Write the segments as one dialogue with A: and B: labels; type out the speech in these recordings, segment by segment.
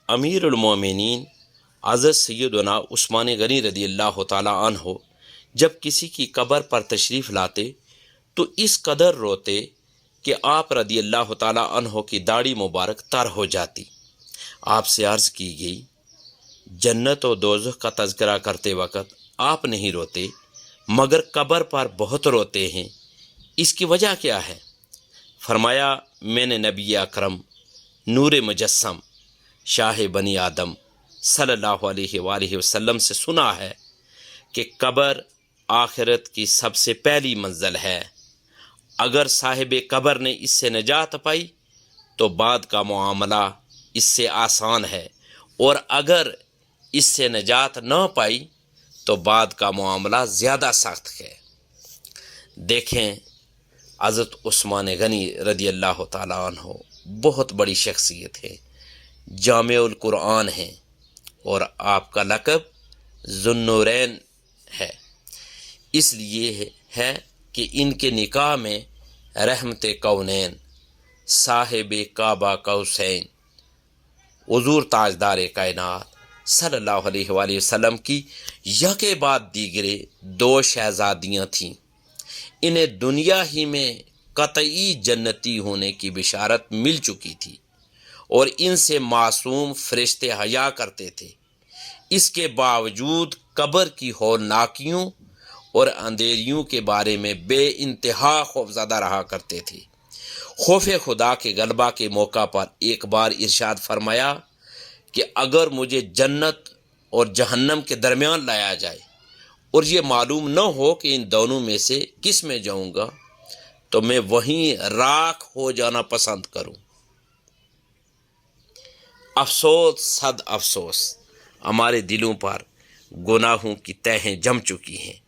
A: امیر المومنین حضرت سیدنا عثمان غنی رضی اللہ تعالی عنہ جب کسی کی قبر پر تشریف لاتے تو اس قدر روتے کہ آپ رضی اللہ تعالی عنہ کی داڑھی مبارک تر ہو جاتی۔ آپ سے عرض کی گئی، جنت و دوزخ کا تذکرہ کرتے وقت آپ نہیں روتے مگر قبر پر بہت روتے ہیں، اس کی وجہ کیا ہے؟ فرمایا، میں نے نبی اکرم نور مجسم شاہ بنی آدم صلی اللہ علیہ وآلہ وسلم سے سنا ہے کہ قبر آخرت کی سب سے پہلی منزل ہے۔ اگر صاحب قبر نے اس سے نجات پائی تو بعد کا معاملہ اس سے آسان ہے، اور اگر اس سے نجات نہ پائی تو بعد کا معاملہ زیادہ سخت ہے۔ دیکھیں، حضرت عثمان غنی رضی اللہ تعالیٰ عنہ بہت بڑی شخصیت ہے، جامع القرآن ہیں، اور آپ کا لقب ذوالنورین ہے۔ اس لیے ہے کہ ان کے نکاح میں رحمت کونین صاحب کعبہ قوسین حضور تاجدار کائنات صلی اللہ علیہ وآلہ وسلم کی یکے بعد دیگرے دو شہزادیاں تھیں۔ انہیں دنیا ہی میں قطعی جنتی ہونے کی بشارت مل چکی تھی، اور ان سے معصوم فرشتے حیا کرتے تھے۔ اس کے باوجود قبر کی ہولناکیوں اور اندھیریوں کے بارے میں بے انتہا خوفزدہ رہا کرتے تھے۔ خوف خدا کے غلبہ کے موقع پر ایک بار ارشاد فرمایا کہ اگر مجھے جنت اور جہنم کے درمیان لایا جائے اور یہ معلوم نہ ہو کہ ان دونوں میں سے کس میں جاؤں گا تو میں وہیں راکھ ہو جانا پسند کروں۔ افسوس صد افسوس، ہمارے دلوں پر گناہوں کی تہیں جم چکی ہیں،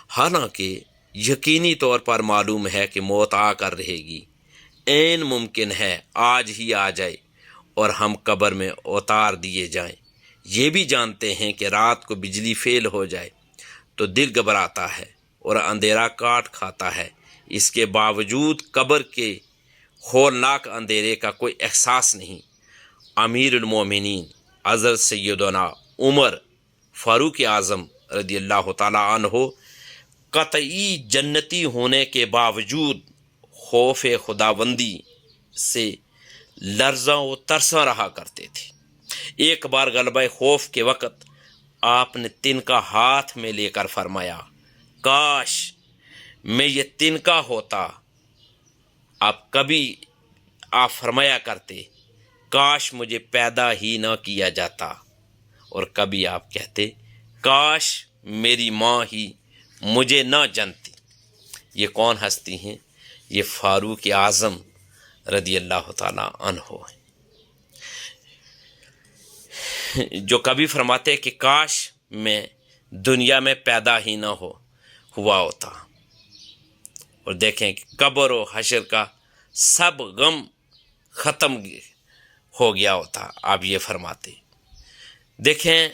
A: حالانکہ یقینی طور پر معلوم ہے کہ موت آ کر رہے گی، عین ممکن ہے آج ہی آ جائے اور ہم قبر میں اتار دیے جائیں۔ یہ بھی جانتے ہیں کہ رات کو بجلی فیل ہو جائے تو دل گھبراتا ہے اور اندھیرا کاٹ کھاتا ہے، اس کے باوجود قبر کے ہولناک اندھیرے کا کوئی احساس نہیں۔ امیر المومنین حضرت سیدنا عمر فاروق اعظم رضی اللہ تعالیٰ عنہ قطعی جنتی ہونے کے باوجود خوف خداوندی سے لرزاں و ترساں رہا کرتے تھے۔ ایک بار غلبہ خوف کے وقت آپ نے تنکا ہاتھ میں لے کر فرمایا، کاش میں یہ تنکا ہوتا۔ آپ فرمایا کرتے، کاش مجھے پیدا ہی نہ کیا جاتا، اور کبھی آپ کہتے، کاش میری ماں ہی مجھے نہ جنتی۔ یہ کون ہستی ہیں؟ یہ فاروق اعظم رضی اللہ تعالیٰ عنہ ہیں، جو کبھی فرماتے کہ کاش میں دنیا میں پیدا ہی نہ ہوا ہوتا، اور دیکھیں کہ قبر و حشر کا سب غم ختم ہو گیا ہوتا۔ آپ یہ فرماتے۔ دیکھیں،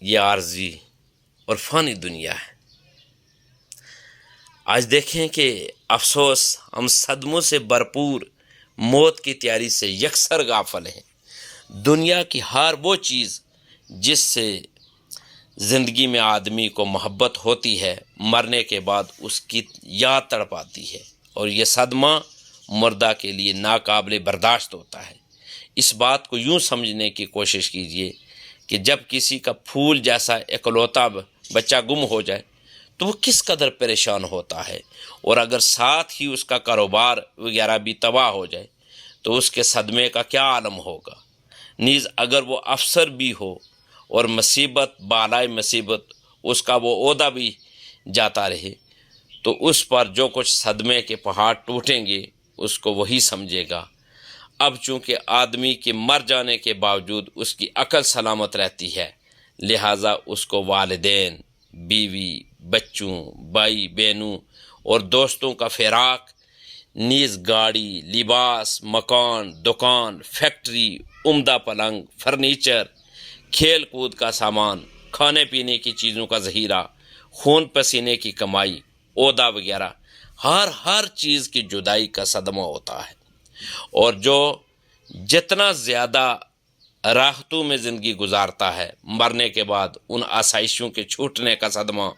A: یہ عارضی اور فانی دنیا ہے۔ آج دیکھیں کہ افسوس ہم صدموں سے بھرپور موت کی تیاری سے یکسر غافل ہیں۔ دنیا کی ہر وہ چیز جس سے زندگی میں آدمی کو محبت ہوتی ہے، مرنے کے بعد اس کی یاد تڑپاتی ہے، اور یہ صدمہ مردہ کے لیے ناقابل برداشت ہوتا ہے۔ اس بات کو یوں سمجھنے کی کوشش کیجئے کہ جب کسی کا پھول جیسا اکلوتا بچہ گم ہو جائے تو وہ کس قدر پریشان ہوتا ہے، اور اگر ساتھ ہی اس کا کاروبار وغیرہ بھی تباہ ہو جائے تو اس کے صدمے کا کیا عالم ہوگا۔ نیز اگر وہ افسر بھی ہو اور مصیبت بالائے مصیبت اس کا وہ عہدہ بھی جاتا رہے تو اس پر جو کچھ صدمے کے پہاڑ ٹوٹیں گے اس کو وہی سمجھے گا۔ اب چونکہ آدمی کے مر جانے کے باوجود اس کی عقل سلامت رہتی ہے، لہٰذا اس کو والدین، بیوی، بچوں، بھائی بہنوں اور دوستوں کا فراق، نیز گاڑی، لباس، مکان، دکان، فیکٹری، عمدہ پلنگ، فرنیچر، کھیل کود کا سامان، کھانے پینے کی چیزوں کا ذخیرہ، خون پسینے کی کمائی، عہدہ وغیرہ، ہر چیز کی جدائی کا صدمہ ہوتا ہے، اور جو جتنا زیادہ راحتوں میں زندگی گزارتا ہے، مرنے کے بعد ان آسائشوں کے چھوٹنے کا صدمہ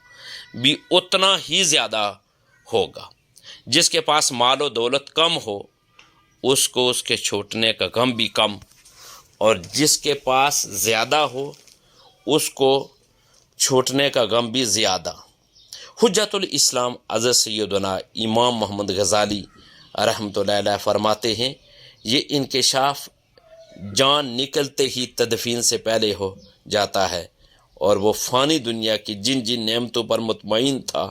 A: بھی اتنا ہی زیادہ ہوگا۔ جس کے پاس مال و دولت کم ہو اس کو اس کے چھوٹنے کا غم بھی کم، اور جس کے پاس زیادہ ہو اس کو چھوٹنے کا غم بھی زیادہ۔ حجت الاسلام حضرت سیدنا امام محمد غزالی رحمۃ اللہ علیہ فرماتے ہیں، یہ انکشاف جان نکلتے ہی تدفین سے پہلے ہو جاتا ہے، اور وہ فانی دنیا کی جن جن نعمتوں پر مطمئن تھا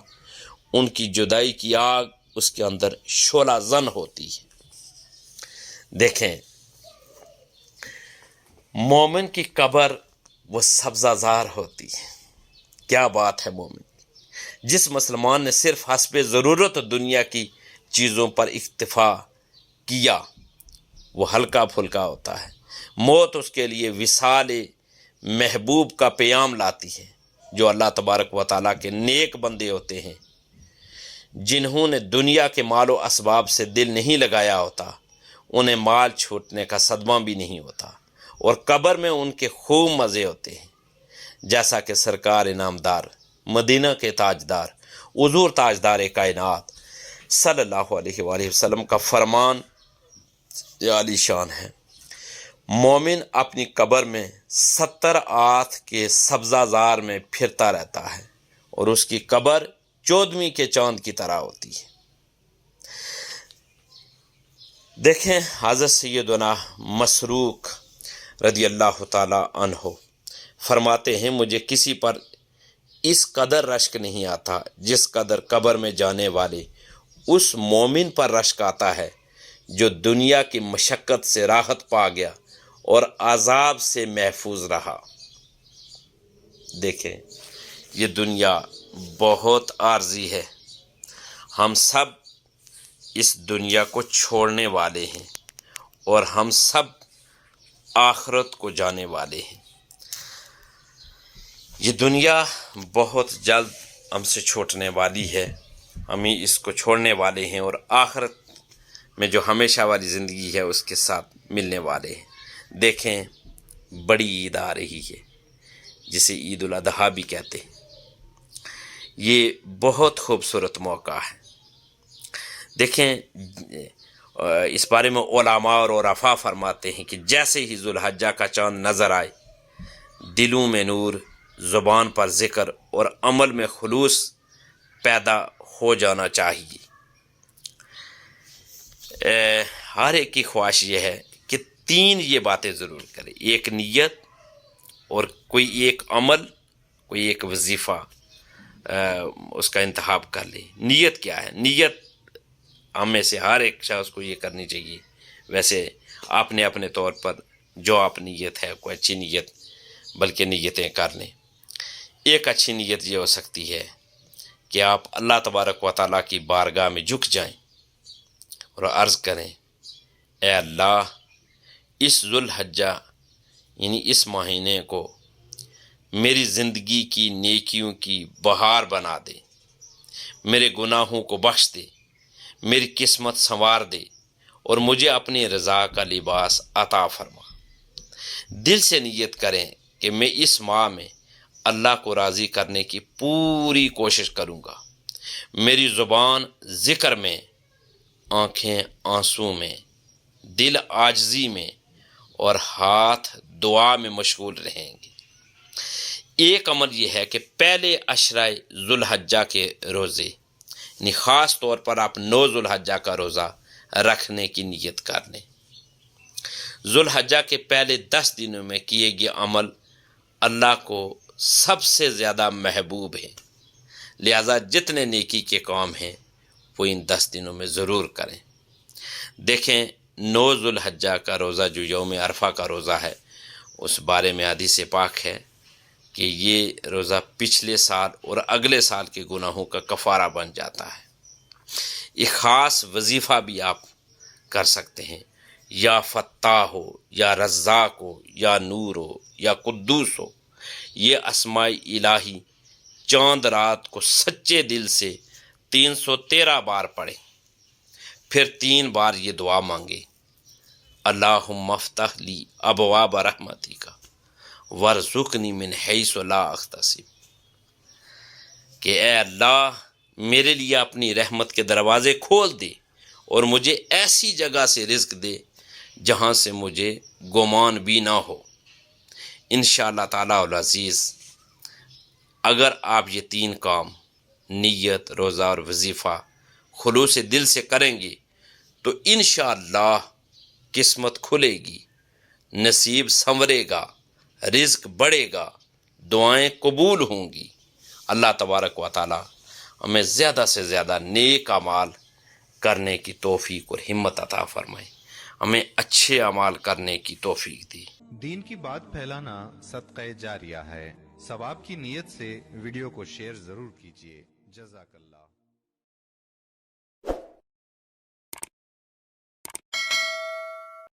A: ان کی جدائی کی آگ اس کے اندر شعلہ زن ہوتی ہے۔ دیکھیں، مومن کی قبر وہ سبزہ زار ہوتی ہے۔ کیا بات ہے مومن! جس مسلمان نے صرف حسب ضرورت دنیا کی چیزوں پر اکتفا کیا وہ ہلکا پھلکا ہوتا ہے۔ موت اس کے لیے وصال محبوب کا پیام لاتی ہے۔ جو اللہ تبارک و تعالیٰ کے نیک بندے ہوتے ہیں، جنہوں نے دنیا کے مال و اسباب سے دل نہیں لگایا ہوتا، انہیں مال چھوٹنے کا صدمہ بھی نہیں ہوتا، اور قبر میں ان کے خوب مزے ہوتے ہیں، جیسا کہ سرکار انعامدار مدینہ کے تاجدار حضور تاجدار کائنات صلی اللہ علیہ وآلہ وسلم کا فرمان عالی شان ہے، مومن اپنی قبر میں 70 آتھ کے سبزہ زار میں پھرتا رہتا ہے، اور اس کی قبر 14ویں کے چاند کی طرح ہوتی ہے۔ دیکھیں، حضرت سیدنا مسروق رضی اللہ تعالی عنہ فرماتے ہیں، مجھے کسی پر اس قدر رشک نہیں آتا جس قدر قبر میں جانے والے اس مومن پر رشک آتا ہے جو دنیا کی مشقت سے راحت پا گیا اور عذاب سے محفوظ رہا۔ دیکھیں، یہ دنیا بہت عارضی ہے، ہم سب اس دنیا کو چھوڑنے والے ہیں، اور ہم سب آخرت کو جانے والے ہیں۔ یہ دنیا بہت جلد ہم سے چھوٹنے والی ہے، ہم ہی اس کو چھوڑنے والے ہیں، اور آخرت میں جو ہمیشہ والی زندگی ہے اس کے ساتھ ملنے والے ہیں۔ دیکھیں، بڑی عید آ رہی ہے جسے عید الاضحیٰ بھی کہتے ہیں۔ یہ بہت خوبصورت موقع ہے۔ دیکھیں، اس بارے میں علماء اور عرفاء فرماتے ہیں کہ جیسے ہی ذو الحجہ کا چاند نظر آئے، دلوں میں نور، زبان پر ذکر اور عمل میں خلوص پیدا ہو جانا چاہیے۔ ہر ایک کی خواہش یہ ہے کہ 3 یہ باتیں ضرور کرے، ایک نیت، اور کوئی ایک عمل، کوئی ایک وظیفہ اس کا انتخاب کر لے۔ نیت کیا ہے؟ نیت ہم میں سے ہر ایک شخص کو یہ کرنی چاہیے۔ ویسے آپ نے اپنے طور پر جو آپ نیت ہے، کوئی اچھی نیت، بلکہ نیتیں کر لیں۔ ایک اچھی نیت یہ ہو سکتی ہے کہ آپ اللہ تبارک و تعالیٰ کی بارگاہ میں جھک جائیں اور عرض کریں، اے اللہ، اس ذو الحجہ یعنی اس مہینے کو میری زندگی کی نیکیوں کی بہار بنا دے، میرے گناہوں کو بخش دے، میری قسمت سنوار دے، اور مجھے اپنی رضا کا لباس عطا فرما۔ دل سے نیت کریں کہ میں اس ماہ میں اللہ کو راضی کرنے کی پوری کوشش کروں گا۔ میری زبان ذکر میں، آنکھیں آنسو میں، دل عاجزی میں، اور ہاتھ دعا میں مشغول رہیں گے۔ ایک عمل یہ ہے کہ پہلے عشرہ ذو الحجہ کے روزے، یعنی خاص طور پر آپ 9 ذو الحجہ کا روزہ رکھنے کی نیت کر لیں۔ ذو الحجہ کے پہلے 10 دنوں میں کیے گئے عمل اللہ کو سب سے زیادہ محبوب ہیں، لہذا جتنے نیکی کے کام ہیں وہ ان 10 دنوں میں ضرور کریں۔ دیکھیں، 9 ذو الحجہ کا روزہ جو یوم عرفہ کا روزہ ہے، اس بارے میں حدیث پاک ہے کہ یہ روزہ پچھلے سال اور اگلے سال کے گناہوں کا کفارہ بن جاتا ہے۔ ایک خاص وظیفہ بھی آپ کر سکتے ہیں، یا فتاح ہو، یا رزاق ہو، یا نور ہو، یا قدوس ہو، یہ اسماء الہی چاند رات کو سچے دل سے 313 بار پڑھیں، پھر 3 بار یہ دعا مانگے، اللہم افتح لی ابواب رحمتک وارزقنی من حیث لا احتسب، کہ اے اللہ میرے لیے اپنی رحمت کے دروازے کھول دے اور مجھے ایسی جگہ سے رزق دے جہاں سے مجھے گمان بھی نہ ہو۔ انشاءاللہ تعالیٰ العزیز اگر آپ یہ 3 کام نیت، روزہ اور وظیفہ خلوص دل سے کریں گے تو انشاءاللہ قسمت کھلے گی، نصیب سنورے گا، رزق بڑھے گا، دعائیں قبول ہوں گی۔ اللہ تبارک و تعالی ہمیں زیادہ سے زیادہ نیک اعمال کرنے کی توفیق اور ہمت عطا فرمائے، ہمیں اچھے اعمال کرنے کی توفیق دی۔
B: دین کی بات پھیلانا صدقہ جاریہ ہے، ثواب کی نیت سے ویڈیو کو شیئر ضرور کیجیے۔ جزاک اللہ۔